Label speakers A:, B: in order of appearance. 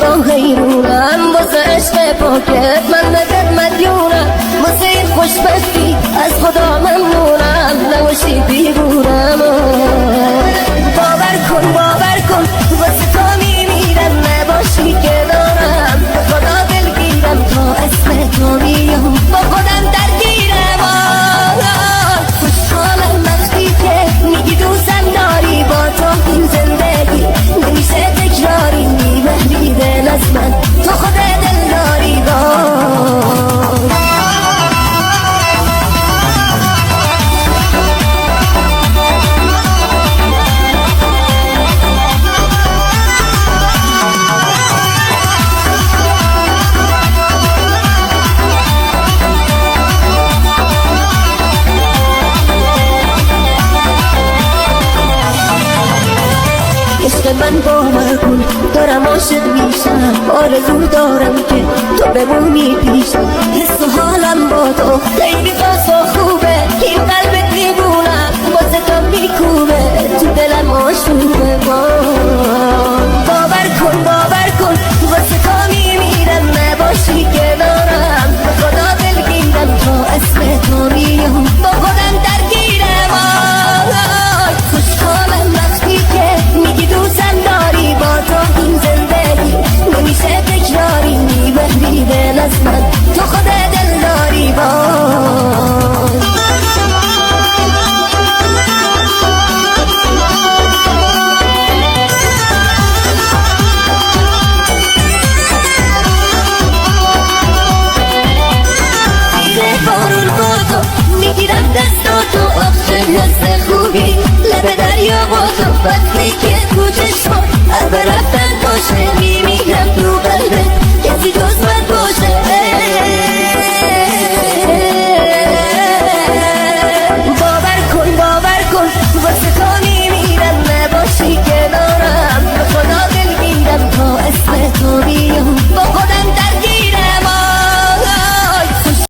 A: با حیرونم واسه عشق پاکت من نظر مدیونم واسه این خوشبختی از خدا ممنونم نباشی بیرونم باور کن واسه تو میمیرم نباشی کنارم خدا دلگیرم تا اسم تو میام با خودم درگیرم خوشحالم وقتی که میگی دوستم داری با تو این زندگی نمیشه تکراری میبری دل از من تو خود دل داری من باور کن دارم عاشق میشم آرزو دارم که تو بمونی پیشم حس و حالم با تو خیلی خاص و خوبه این قلبت دیوونم واسه تو میکوبه تو دلم آشوبه باور کن واسه تو میمیرم نباشی کنارم خدا دلگیرم تا اسم تو میام با خودم درگیرم خوشحالم وقتی که میگی دوستم داری با تو این زندگی نمیشه تکراری میبری دل از من تو خود دل داری میگیرم دستاتو آخشن حس خوبی لب دریا با تو وقتی که تو چشمات هر برفت